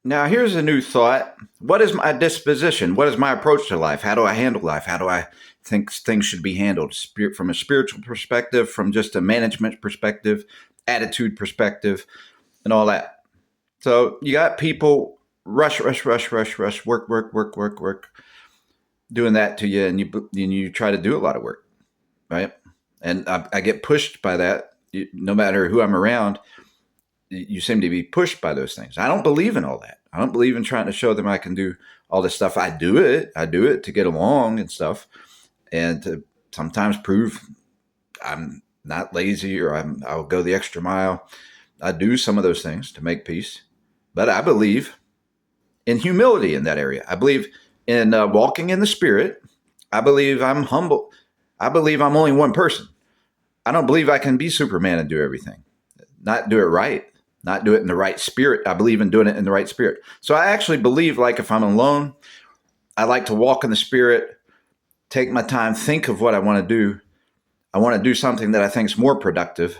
Now, here's a new thought. What is my disposition? What is my approach to life? How do I handle life? How do I think things should be handled? From a spiritual perspective, from just a management perspective, attitude perspective, and all that. So you got people rush, rush, rush, rush, rush, work, work, work, work, work, doing that to you, and you try to do a lot of work, right? And I get pushed by that. No matter who I'm around, you seem to be pushed by those things. I don't believe in all that. I don't believe in trying to show them I can do all this stuff. I do it. I do it to get along and stuff, and to sometimes prove I'm not lazy or I'll go the extra mile. I do some of those things to make peace, but I believe in humility in that area. I believe in walking in the Spirit. I believe I'm humble. I believe I'm only one person. I don't believe I can be Superman and do everything, not do it right, not do it in the right spirit. I believe in doing it in the right spirit. So I actually believe, like, if I'm alone, I like to walk in the Spirit, take my time, think of what I want to do. I want to do something that I think is more productive,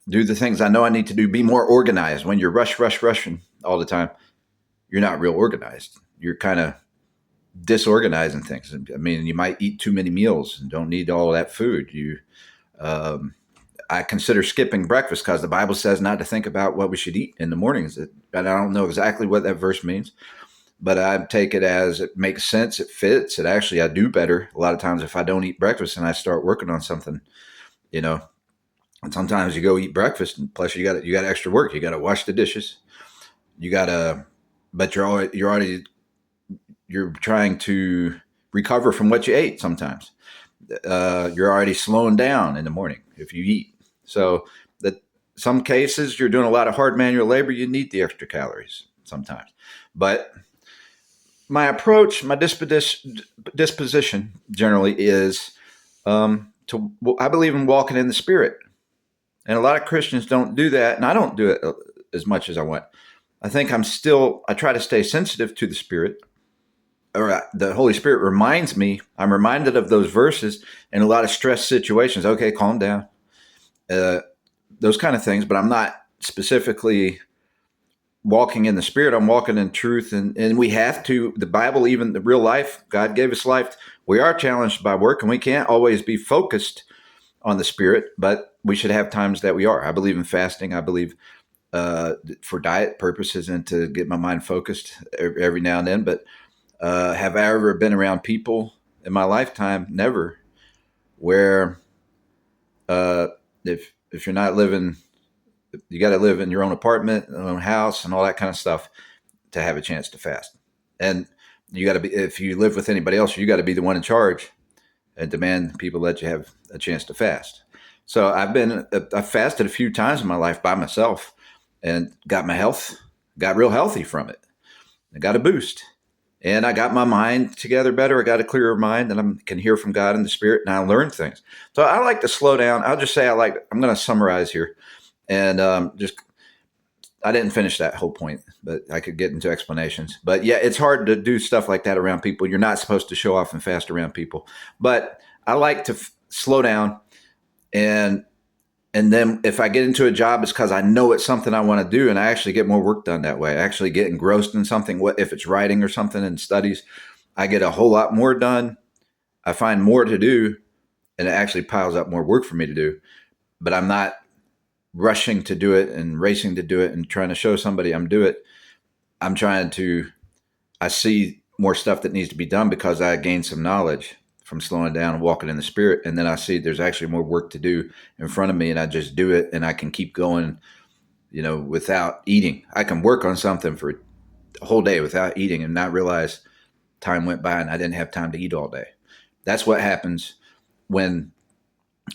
do the things I know I need to do, be more organized. When you're rushing all the time, you're not real organized. You're kind of disorganizing things. I mean, you might eat too many meals and don't need all of that food. Um, I consider skipping breakfast because the Bible says not to think about what we should eat in the mornings. And I don't know exactly what that verse means, but I take it as it makes sense. It fits. It actually, I do better a lot of times if I don't eat breakfast and I start working on something, you know. And sometimes you go eat breakfast, and plus you got extra work. You got to wash the dishes. You got to, but you're trying to recover from what you ate. Sometimes you're already slowing down in the morning if you eat. So that some cases you're doing a lot of hard manual labor. You need the extra calories sometimes, but my approach, my disposition generally is I believe in walking in the Spirit. And a lot of Christians don't do that, and I don't do it as much as I want. I try to stay sensitive to the Spirit, or the Holy Spirit reminds me, I'm reminded of those verses in a lot of stress situations. Okay, calm down. Uh, those kind of things, but I'm not specifically walking in the Spirit. I'm walking in truth, and we have to, the Bible, even the real life, God gave us life. We are challenged by work, and we can't always be focused on the Spirit, but we should have times that we are. I believe in fasting. I believe for diet purposes and to get my mind focused every now and then. But have I ever been around people in my lifetime? Never. Where uh, if you're not living, you got to live in your own apartment, your own house, and all that kind of stuff to have a chance to fast. And you got to be, if you live with anybody else, you got to be the one in charge and demand people let you have a chance to fast. So I fasted a few times in my life by myself and got real healthy from it. I got a boost, and I got my mind together better. I got a clearer mind, and I can hear from God in the Spirit, and I learned things. So I like to slow down. I'll just say I'm going to summarize here, and I didn't finish that whole point, but I could get into explanations. But yeah, it's hard to do stuff like that around people. You're not supposed to show off and fast around people. But I like to slow down, and then if I get into a job, it's because I know it's something I want to do, and I actually get more work done that way. I actually get engrossed in something. What if it's writing or something in studies? I get a whole lot more done. I find more to do, and it actually piles up more work for me to do. But I'm not rushing to do it and racing to do it and trying to show somebody I'm do it. I'm trying to, I see more stuff that needs to be done because I gained some knowledge from slowing down and walking in the Spirit. And then I see there's actually more work to do in front of me, and I just do it, and I can keep going, without eating. I can work on something for a whole day without eating and not realize time went by and I didn't have time to eat all day. That's what happens when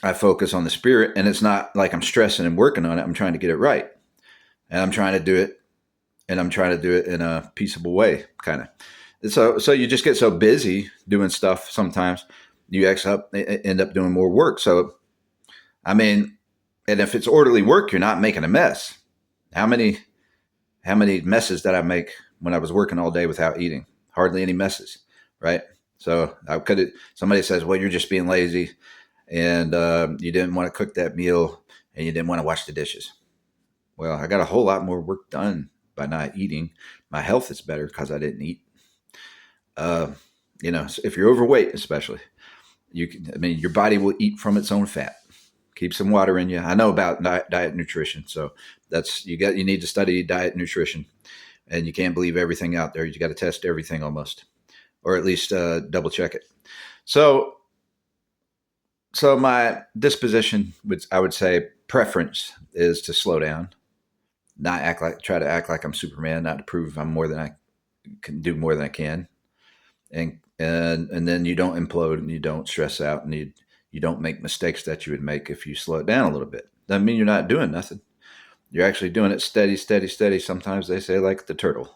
I focus on the Spirit, and it's not like I'm stressing and working on it. I'm trying to get it right, and I'm trying to do it, and I'm trying to do it in a peaceable way, kind of. So you just get so busy doing stuff. Sometimes you end up doing more work. So, I mean, and if it's orderly work, you're not making a mess. How many messes did I make when I was working all day without eating? Hardly any messes, right? So somebody says, well, you're just being lazy, and you didn't want to cook that meal, and you didn't want to wash the dishes. Well, I got a whole lot more work done by not eating. My health is better because I didn't eat. Uh, if you're overweight, especially, your body will eat from its own fat. Keep some water in you. I know about diet nutrition, so you need to study diet nutrition, and you can't believe everything out there. You got to test everything almost, or at least double check it. So my disposition, I would say preference is to slow down, not try to act like I'm Superman, not to prove I'm more than I can do more than I can, and then you don't implode and you don't stress out and you don't make mistakes that you would make if you slow it down a little bit. Doesn't mean you're not doing nothing. You're actually doing it steady, steady, steady. Sometimes they say like the turtle,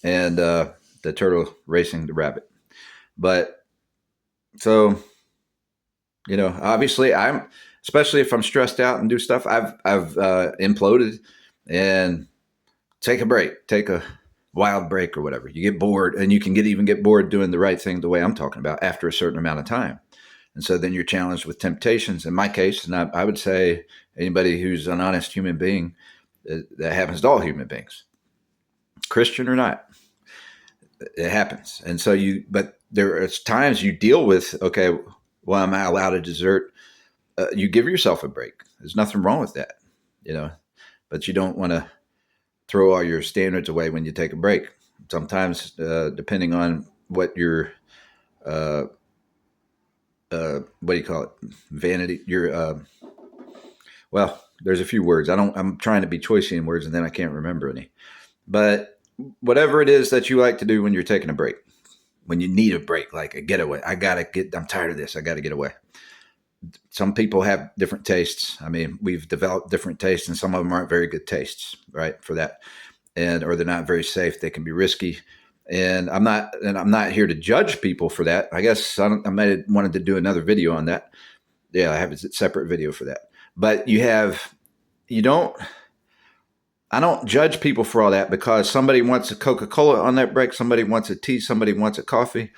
and the turtle racing the rabbit. But so, obviously especially if I'm stressed out and do stuff, I've imploded and take a wild break or whatever. You get bored, and you can even get bored doing the right thing the way I'm talking about after a certain amount of time. And so then you're challenged with temptations. In my case, and I would say anybody who's an honest human being, that happens to all human beings, Christian or not, it happens. And so but there are times you deal with, okay, well, am I allowed a dessert? You give yourself a break. There's nothing wrong with that, but you don't want to throw all your standards away when you take a break. Sometimes, depending on what your, what do you call it? Vanity. Well, there's a few words. I'm trying to be choicey in words and then I can't remember any, but whatever it is that you like to do when you're taking a break, when you need a break, like a getaway, I'm tired of this. I got to get away. Some people have different tastes. I mean, we've developed different tastes, and some of them aren't very good tastes, right? For that, or they're not very safe. They can be risky, and I'm not here to judge people for that. I guess I might have wanted to do another video on that. Yeah, I have a separate video for that. But I don't judge people for all that, because somebody wants a Coca-Cola on that break, somebody wants a tea, somebody wants a coffee,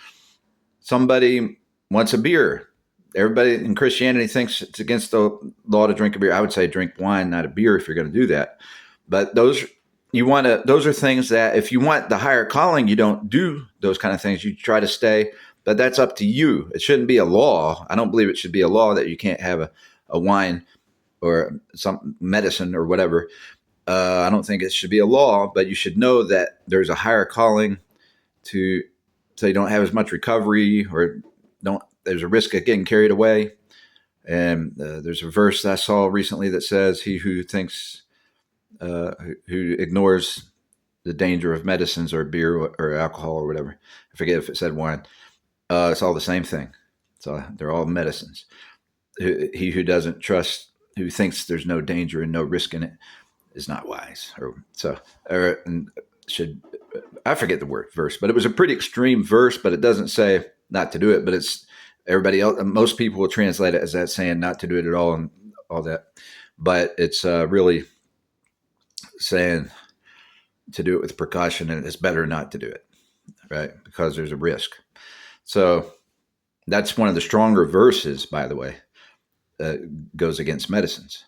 somebody wants a beer. Everybody in Christianity thinks it's against the law to drink a beer. I would say drink wine, not a beer, if you're going to do that. But those are things that if you want the higher calling, you don't do those kind of things. You try to stay, but that's up to you. It shouldn't be a law. I don't believe it should be a law that you can't have a wine or some medicine or whatever. I don't think it should be a law, but you should know that there's a higher calling so you don't have as much recovery, or there's a risk of getting carried away. And there's a verse I saw recently that says, he who thinks, who ignores the danger of medicines or beer or alcohol or whatever. I forget if it said wine. It's all the same thing. So they're all medicines. He who doesn't trust, who thinks there's no danger and no risk in it, is not wise. I forget the verse, but it was a pretty extreme verse, but it doesn't say not to do it, but it's everybody else. Most people will translate it as that saying not to do it at all and all that, but it's really saying to do it with precaution, and it's better not to do it, right? Because there's a risk. So that's one of the stronger verses, by the way, goes against medicines.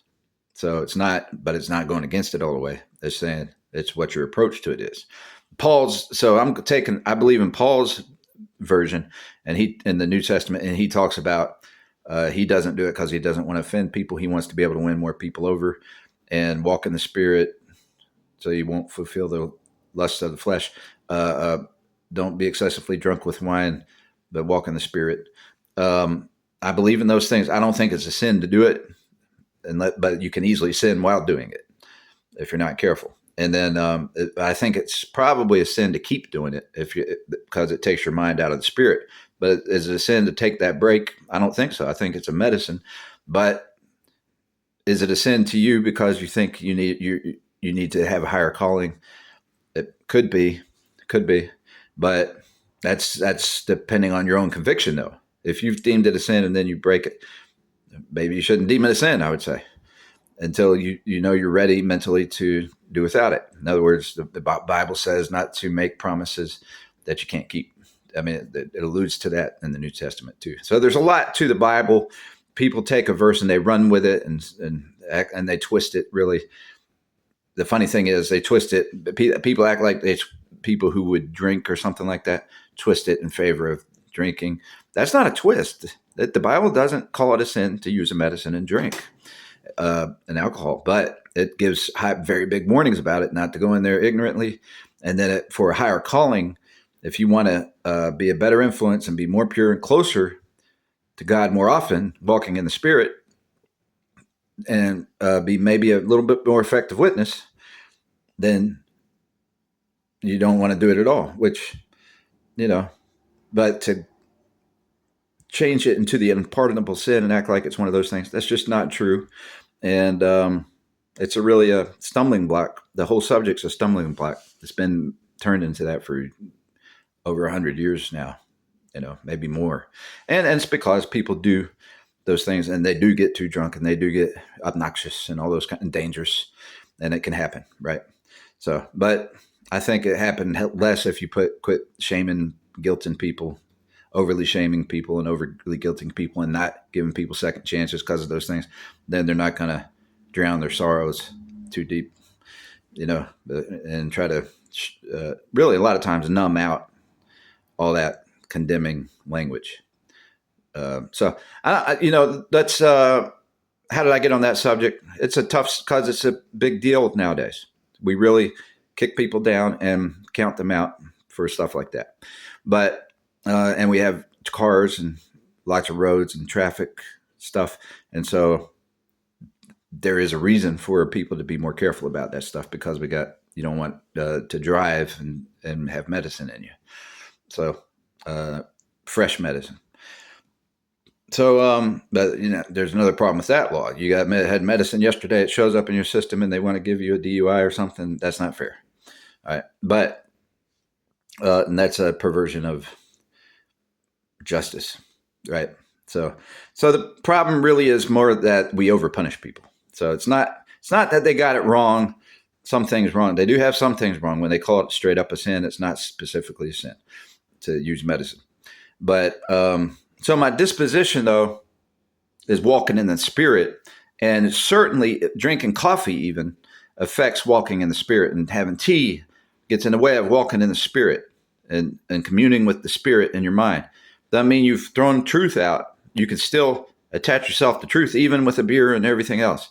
So it's not going against it all the way. It's saying it's what your approach to it is. I believe in Paul's version, and he in the New Testament, and he talks about he doesn't do it because he doesn't want to offend people. He wants to be able to win more people over and walk in the Spirit, so you won't fulfill the lusts of the flesh. Don't be excessively drunk with wine, but walk in the Spirit. I believe in those things. I don't think it's a sin to do it, but you can easily sin while doing it if you're not careful. And then I think it's probably a sin to keep doing it because it takes your mind out of the Spirit. But is it a sin to take that break? I don't think so. I think it's a medicine. But is it a sin to you because you think you need to have a higher calling? It could be, but that's depending on your own conviction, though. If you've deemed it a sin and then you break it, maybe you shouldn't deem it a sin, I would say, until you know you're ready mentally to do without it. In other words, the Bible says not to make promises that you can't keep. I mean, it alludes to that in the New Testament too. So there's a lot to the Bible. People take a verse and they run with it and they twist it really the funny thing is they twist it. People act like it's people who would drink or something like that, twist it in favor of drinking. That's not a twist. The Bible doesn't call it a sin to use a medicine and drink an alcohol, but it gives very big warnings about it, not to go in there ignorantly. And then for a higher calling, if you want to be a better influence and be more pure and closer to God more often, walking in the Spirit, and be maybe a little bit more effective witness, then you don't want to do it at all, which, but to change it into the unpardonable sin and act like it's one of those things, that's just not true. And it's really a stumbling block. The whole subject's a stumbling block. It's been turned into that for over 100 years now, maybe more. And it's because people do those things, and they do get too drunk, and they do get obnoxious and all those kind of dangerous, and it can happen, right? So, but I think it happened less if you quit shaming, guilting people, overly shaming people and overly guilting people, and not giving people second chances because of those things. Then they're not going to drown their sorrows too deep, and try to really a lot of times numb out all that condemning language. So that's how did I get on that subject? It's a tough, because it's a big deal nowadays. We really kick people down and count them out for stuff like that. But and we have cars and lots of roads and traffic stuff, and so there is a reason for people to be more careful about that stuff, because you don't want to drive and have medicine in you. So fresh medicine. So, but there's another problem with that law. You had medicine yesterday. It shows up in your system, and they want to give you a DUI or something. That's not fair. All right, but and that's a perversion of justice, right? So the problem really is more that we overpunish people. So it's not that they got it wrong. Some things wrong. They do have some things wrong. When they call it straight up a sin, it's not specifically a sin to use medicine. But so my disposition, though, is walking in the Spirit, and certainly drinking coffee even affects walking in the Spirit, and having tea gets in the way of walking in the Spirit and communing with the Spirit in your mind. Doesn't mean you've thrown truth out. You can still attach yourself to truth, even with a beer and everything else.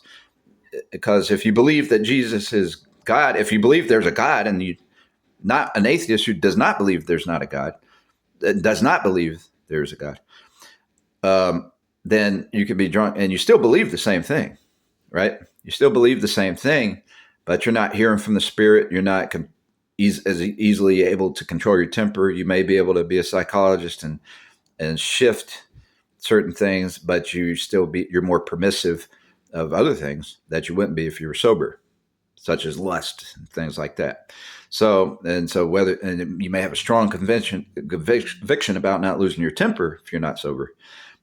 Because if you believe that Jesus is God, if you believe there's a God, and you not an atheist who does not believe there's not a God, does not believe there's a God, then you can be drunk and you still believe the same thing, right? You still believe the same thing, but you're not hearing from the Spirit. You're not as easily able to control your temper. You may be able to be a psychologist and shift certain things, but you're more permissive of other things that you wouldn't be if you were sober, such as lust and things like that. So you may have a strong conviction about not losing your temper if you're not sober.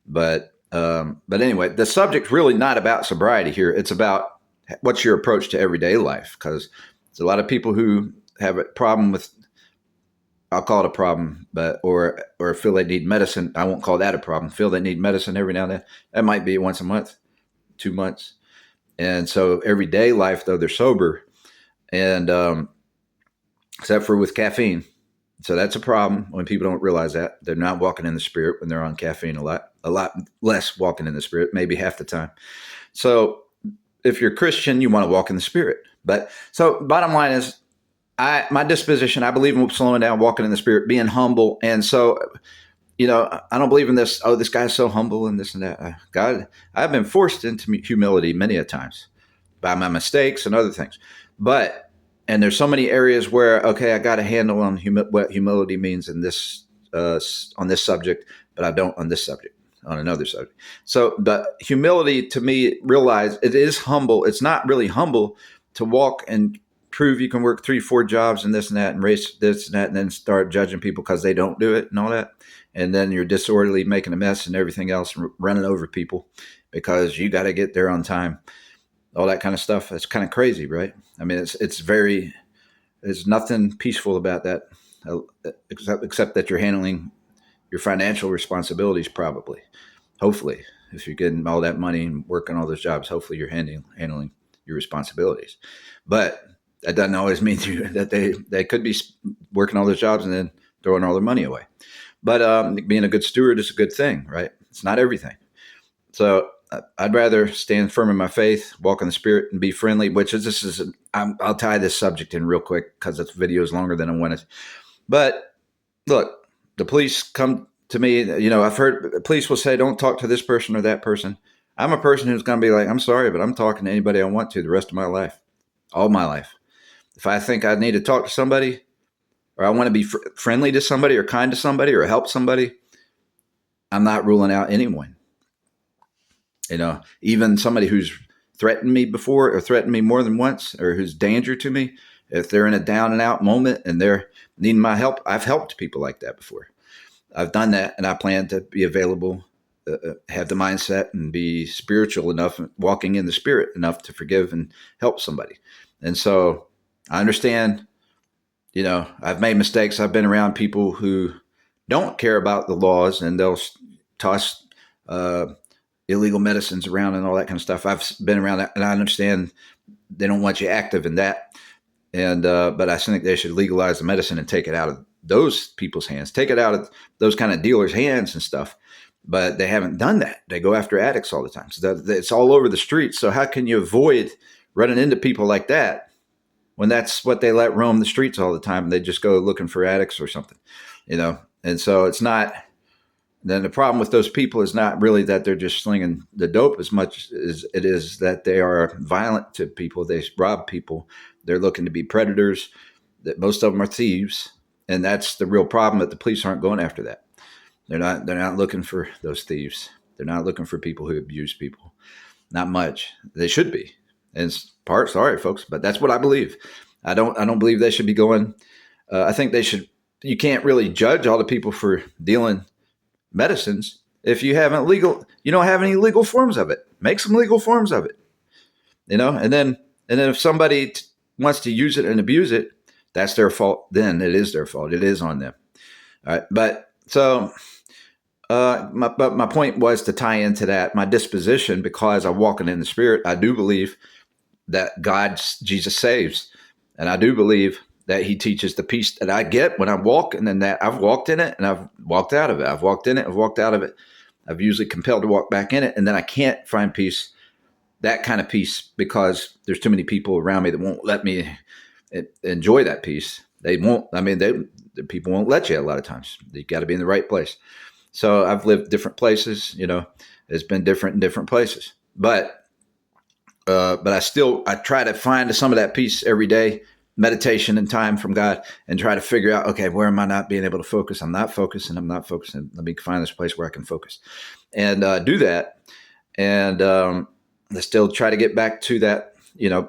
But anyway, the subject's really not about sobriety here. It's about what's your approach to everyday life, because there's a lot of people who have a problem with, I'll call it a problem, but or feel they need medicine. I won't call that a problem. Feel they need medicine every now and then. That might be once a month, 2 months. And so everyday life, though, they're sober, and except for with caffeine. So that's a problem when people don't realize that. They're not walking in the Spirit when they're on caffeine a lot less walking in the Spirit, maybe half the time. So if you're a Christian, you want to walk in the Spirit. But so bottom line is, my disposition, I believe in slowing down, walking in the Spirit, being humble. And so, I don't believe in this, this guy's so humble and this and that. God, I've been forced into humility many a times by my mistakes and other things. And there's so many areas where, okay, I got a handle on what humility means in this on this subject, but I don't on this subject, on another subject. So, but humility to me, realize it is humble. It's not really humble to walk and prove you can work 3-4 jobs and this and that and race this and that, and then start judging people because they don't do it and all that. And then you're disorderly, making a mess and everything else, running over people because you got to get there on time. All that kind of stuff. It's kind of crazy, right? I mean, there's nothing peaceful about that, except that you're handling your financial responsibilities probably. Hopefully, if you're getting all that money and working all those jobs, hopefully you're handling your responsibilities. But that doesn't always mean that they could be working all those jobs and then throwing all their money away. But being a good steward is a good thing, right? It's not everything. So I'd rather stand firm in my faith, walk in the Spirit, and be friendly. I'll tie this subject in real quick because this video is longer than I wanted. But look, the police come to me. I've heard police will say, "Don't talk to this person or that person." I'm a person who's going to be like, "I'm sorry, but I'm talking to anybody I want to the rest of my life, all my life. If I think I need to talk to somebody, or I want to be friendly to somebody, or kind to somebody, or help somebody, I'm not ruling out anyone." Even somebody who's threatened me before or threatened me more than once or who's danger to me, if they're in a down and out moment and they're needing my help, I've helped people like that before. I've done that, and I plan to be available, have the mindset and be spiritual enough, walking in the Spirit enough to forgive and help somebody. And so I understand, I've made mistakes. I've been around people who don't care about the laws, and they'll toss illegal medicines around and all that kind of stuff. I've been around that, and I understand they don't want you active in that. And but I think they should legalize the medicine and take it out of those people's hands, take it out of those kind of dealers' hands and stuff. But they haven't done that. They go after addicts all the time. So it's all over the streets. So how can you avoid running into people like that when that's what they let roam the streets all the time? And they just go looking for addicts or something, And so it's not. Then the problem with those people is not really that they're just slinging the dope as much as it is that they are violent to people. They rob people. They're looking to be predators. That most of them are thieves, and that's the real problem. That the police aren't going after that. They're not looking for those thieves. They're not looking for people who abuse people. Not much. They should be. And sorry, folks, but that's what I believe. I don't believe they should be going. I think they should. You can't really judge all the people for dealing medicines if you don't have any legal forms of it. Make some legal forms of it, and then if somebody wants to use it and abuse it, that's their fault. Then it is their fault. It is on them. All right. But so my point was to tie into that, my disposition, because I'm walking in the Spirit. I do believe that Jesus saves, and I do believe that he teaches the peace that I get when I walk, and then that I've walked in it and I've walked out of it. I've walked in it, I've walked out of it. I've usually compelled to walk back in it, and then I can't find peace, that kind of peace, because there's too many people around me that won't let me enjoy that peace. They won't. The people won't let you a lot of times. You got to be in the right place. So I've lived different places. It's been different in different places, but I try to find some of that peace every day. Meditation and time from God, and try to figure out, okay, where am I not being able to focus? I'm not focusing. Let me find this place where I can focus and do that. And I still try to get back to that,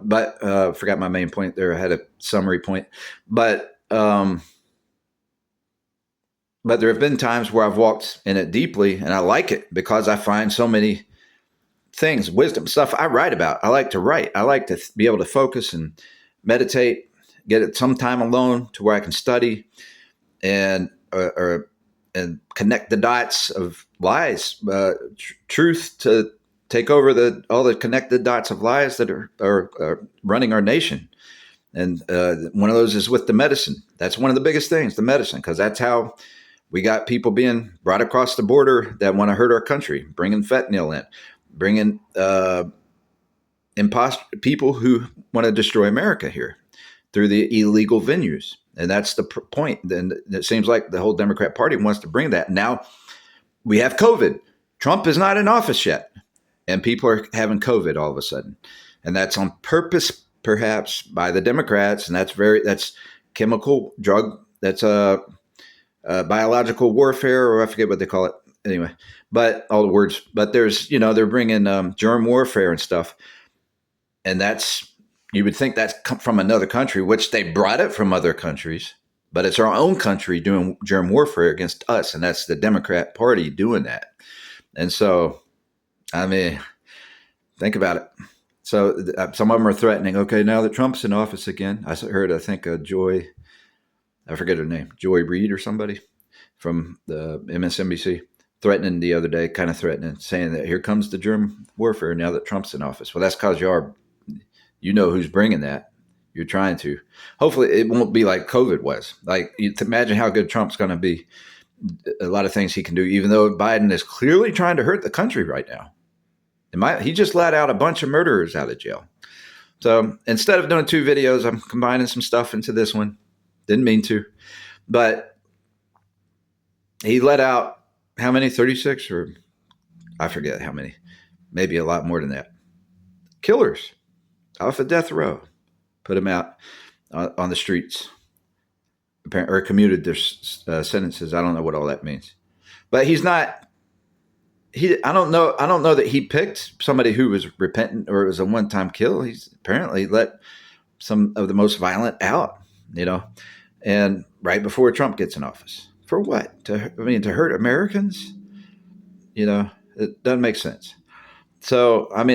but forgot my main point there. I had a summary point, but there have been times where I've walked in it deeply, and I like it because I find so many things, wisdom, stuff I write about. I like to write. I like to be able to focus and meditate, get it some time alone to where I can study and connect the dots of lies, truth to take over all the connected dots of lies that are running our nation. And one of those is with the medicine. That's one of the biggest things, the medicine, because that's how we got people being brought across the border that want to hurt our country, bringing fentanyl in, bringing people who want to destroy America here through the illegal venues. And that's the point. Then it seems like the whole Democrat Party wants to bring that. Now we have COVID. Trump is not in office yet, and people are having COVID all of a sudden. And that's on purpose, perhaps, by the Democrats. And that's chemical drug. That's biological warfare, or I forget what they call it. Anyway, but all the words, but there's, they're bringing germ warfare and stuff. And you would think that's come from another country, which they brought it from other countries, but it's our own country doing germ warfare against us. And that's the Democrat Party doing that. And so, think about it. So some of them are threatening, okay, now that Trump's in office again, I think Joy, I forget her name, Joy Reid or somebody from the MSNBC, threatening the other day, saying that here comes the germ warfare now that Trump's in office. Well, that's because you are You know who's bringing that. You're trying to. Hopefully, it won't be like COVID was. Like, imagine how good Trump's going to be. A lot of things he can do, even though Biden is clearly trying to hurt the country right now. He just let out a bunch of murderers out of jail. So instead of doing 2 videos, I'm combining some stuff into this one. Didn't mean to. But he let out how many? 36 or I forget how many. Maybe a lot more than that. Killers off of death row. Put them out on the streets. Or commuted their sentences. I don't know what all that means. But he's not. I don't know that he picked somebody who was repentant or it was a one-time kill. He's apparently let some of the most violent out, and right before Trump gets in office. For what? To hurt Americans? It doesn't make sense. So, I'm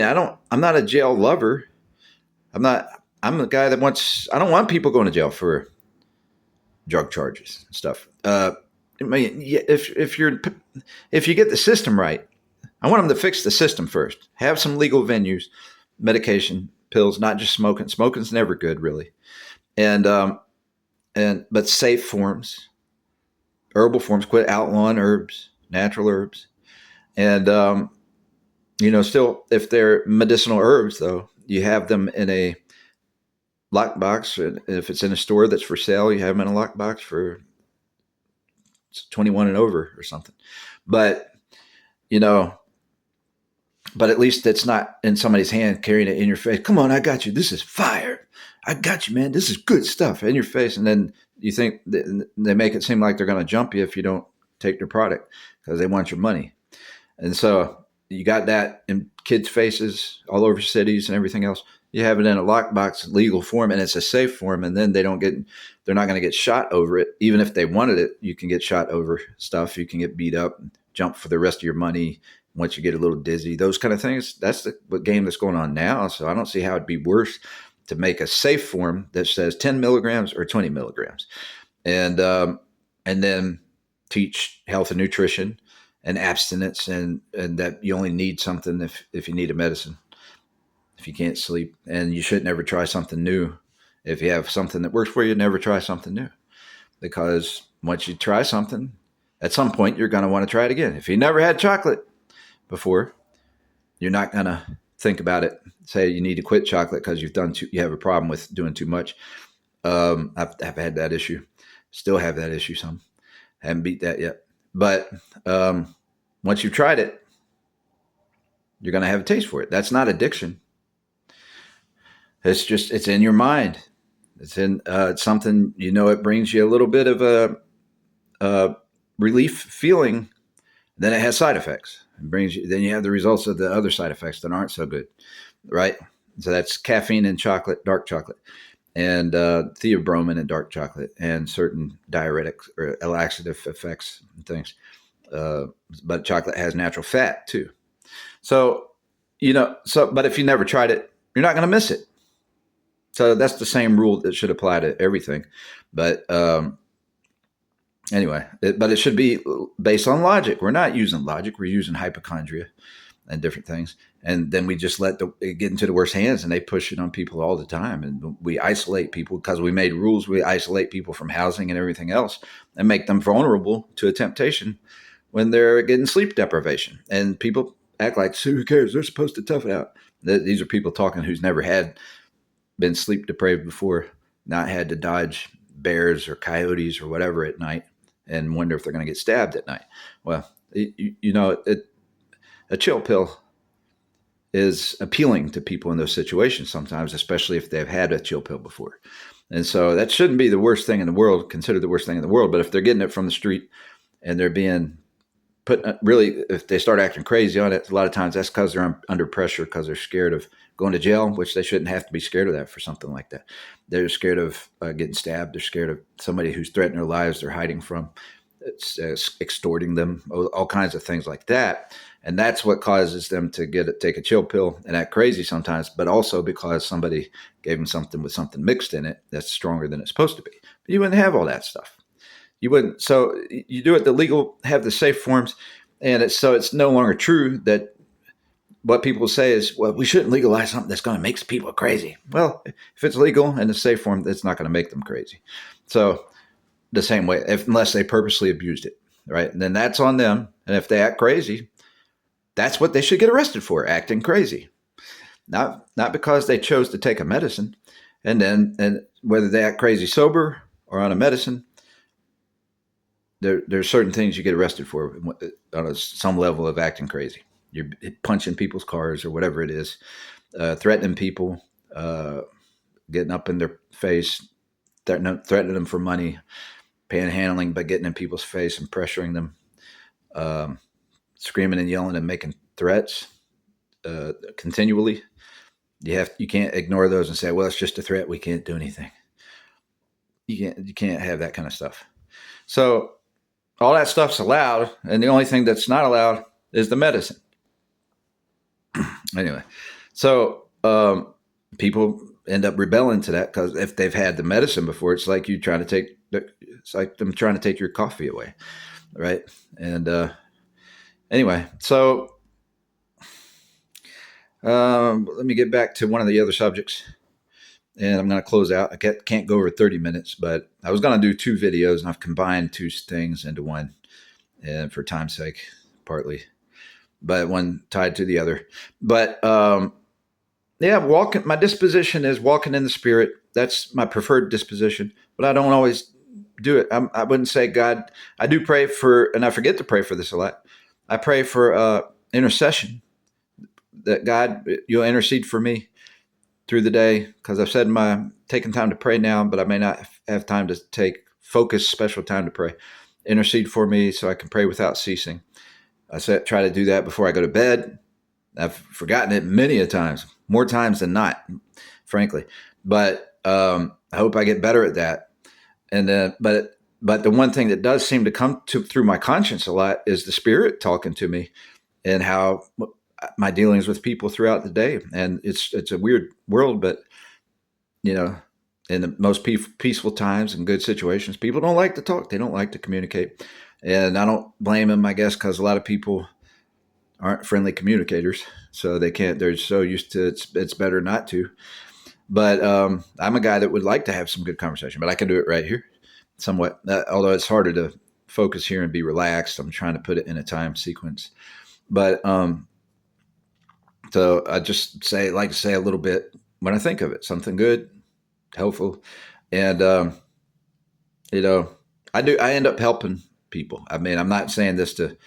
not a jail lover. I'm the guy that I don't want people going to jail for drug charges and stuff. If you get the system right, I want them to fix the system first. Have some legal venues, medication, pills, not just smoking. Smoking's never good, really. But safe forms, herbal forms. Quit outlawing herbs, natural herbs, and still, if they're medicinal herbs, though, you have them in a lockbox. If it's in a store that's for sale, you have them in a lockbox for 21 and over or something. But at least it's not in somebody's hand carrying it in your face. Come on, I got you. This is fire. I got you, man. This is good stuff in your face. And then you think they make it seem like they're going to jump you if you don't take their product because they want your money. And so you got that in kids' faces all over cities and everything else. You have it in a lockbox legal form, and it's a safe form, and then they're not going to get shot over it. Even if they wanted it, you can get shot over stuff. You can get beat up, jump for the rest of your money once you get a little dizzy, those kind of things. That's the game that's going on now. So I don't see how it'd be worse to make a safe form that says 10 milligrams or 20 milligrams. And then teach health and nutrition and abstinence and that you only need something if you need a medicine. If you can't sleep, and you should never try something new. If you have something that works for you, never try something new, because once you try something, at some point you're going to want to try it again. If you never had chocolate before, you're not going to think about it. Say you need to quit chocolate because you have a problem with doing too much. I've had that issue, still have that issue. Some haven't beat that yet, but once you've tried it, you're going to have a taste for it. That's not addiction. It's in your mind. It's something, it brings you a little bit of a relief feeling. Then it has side effects. Then you have the results of the other side effects that aren't so good, right? So that's caffeine in chocolate, dark chocolate, and theobromine in dark chocolate, and certain diuretics or laxative effects and things. But chocolate has natural fat too. So, but if you never tried it, you're not going to miss it. So that's the same rule that should apply to everything. But anyway, but it should be based on logic. We're not using logic. We're using hypochondria and different things. And then we just let it get into the worst hands, and they push it on people all the time. And we isolate people because we made rules. We isolate people from housing and everything else and make them vulnerable to a temptation when they're getting sleep deprivation. And people act like, so who cares? They're supposed to tough it out. These are people talking who's never been sleep deprived before, not had to dodge bears or coyotes or whatever at night and wonder if they're going to get stabbed at night. Well, a chill pill is appealing to people in those situations sometimes, especially if they've had a chill pill before. And so that shouldn't be the worst thing in the world, considered the worst thing in the world. But if they're getting it from the street and they're being if they start acting crazy on it, a lot of times that's because they're under pressure because they're scared of going to jail, which they shouldn't have to be scared of that for something like that. They're scared of getting stabbed. They're scared of somebody who's threatening their lives they're hiding from. It's extorting them, all kinds of things like that. And that's what causes them to take a chill pill and act crazy sometimes, but also because somebody gave them something with something mixed in it that's stronger than it's supposed to be. But you wouldn't have all that stuff. You wouldn't. So you do it the legal, have the safe forms, and it's no longer true that what people say is, well, we shouldn't legalize something that's going to make people crazy. Well, if it's legal and it's safe for them, it's not going to make them crazy. So the same way, unless they purposely abused it, right? And then that's on them. And if they act crazy, that's what they should get arrested for, acting crazy. Not because they chose to take a medicine. And whether they act crazy sober or on a medicine, there's certain things you get arrested for on some level of acting crazy. You're punching people's cars or whatever it is, threatening people, getting up in their face, threatening them for money, panhandling by getting in people's face and pressuring them, screaming and yelling and making threats continually. You can't ignore those and say, well, it's just a threat. We can't do anything. You can't have that kind of stuff. So all that stuff's allowed, and the only thing that's not allowed is the medicine. Anyway, so people end up rebelling to that because if they've had the medicine before, it's like it's like them trying to take your coffee away, right? And anyway, so let me get back to one of the other subjects, and I'm going to close out. I can't go over 30 minutes, but I was going to do 2 videos, and I've combined 2 things into one, and for time's sake, partly, but one tied to the other. But my disposition is walking in the Spirit. That's my preferred disposition, but I don't always do it. I wouldn't say God. I do pray for, and I forget to pray for this a lot. I pray for intercession, that God, you'll intercede for me through the day, because I've said taking time to pray now, but I may not have time to take focused special time to pray. Intercede for me so I can pray without ceasing. I try to do that before I go to bed. I've forgotten it many a times, more times than not, frankly. But I hope I get better at that. And then, but the one thing that does seem to come through my conscience a lot is the Spirit talking to me, and how my dealings with people throughout the day. And it's a weird world, but in the most peaceful times and good situations, people don't like to talk. They don't like to communicate. And I don't blame them, I guess, because a lot of people aren't friendly communicators. So they're so used to it's better not to. But I'm a guy that would like to have some good conversation, but I can do it right here somewhat. Although it's harder to focus here and be relaxed. I'm trying to put it in a time sequence. But so I just like to say a little bit when I think of it, something good, helpful. And, I end up helping people. I mean, I'm not saying this to,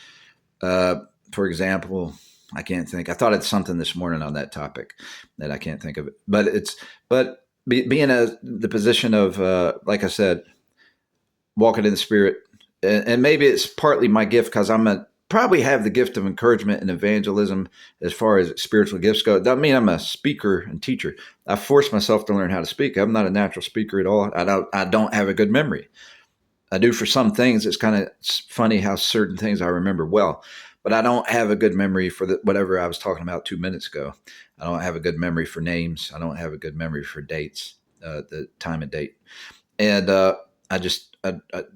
for example, I can't think. I thought it's something this morning on that topic that I can't think of it. But being in the position of, like I said, walking in the Spirit, and maybe it's partly my gift because probably have the gift of encouragement and evangelism as far as spiritual gifts go. It doesn't mean I'm a speaker and teacher. I forced myself to learn how to speak. I'm not a natural speaker at all. I don't have a good memory. I do for some things. It's kind of funny how certain things I remember well, but I don't have a good memory for whatever I was talking about 2 minutes ago. I don't have a good memory for names. I don't have a good memory for dates, the time and date. And I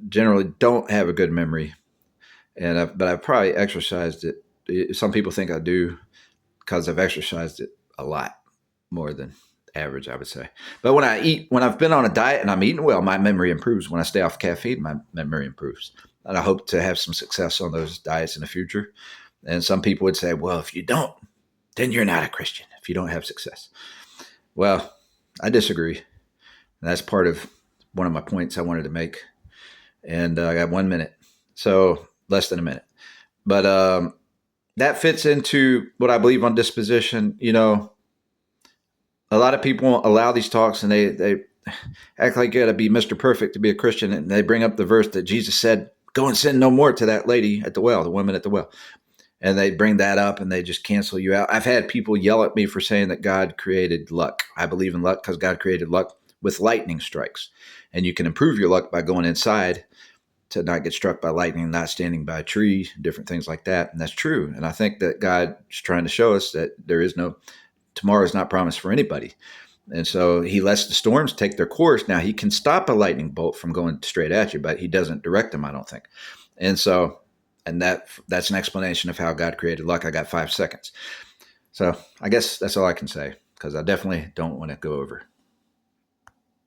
generally don't have a good memory. But I've probably exercised it. Some people think I do because I've exercised it a lot more than average, I would say. But when I've been on a diet and I'm eating well, my memory improves. When I stay off caffeine, my memory improves. And I hope to have some success on those diets in the future. And some people would say, well, if you don't, then you're not a Christian if you don't have success. Well, I disagree. And that's part of one of my points I wanted to make. And I got 1 minute. So less than a minute. But that fits into what I believe on disposition. A lot of people allow these talks and they act like you got to be Mr. Perfect to be a Christian. And they bring up the verse that Jesus said, go and sin no more, to that lady at the well, the woman at the well. And they bring that up and they just cancel you out. I've had people yell at me for saying that God created luck. I believe in luck because God created luck with lightning strikes. And you can improve your luck by going inside to not get struck by lightning, not standing by a tree, different things like that. And that's true. And I think that God's trying to show us that tomorrow is not promised for anybody. And so he lets the storms take their course. Now he can stop a lightning bolt from going straight at you, but he doesn't direct them, I don't think. And so, that's an explanation of how God created luck. I got 5 seconds. So I guess that's all I can say because I definitely don't want to go over.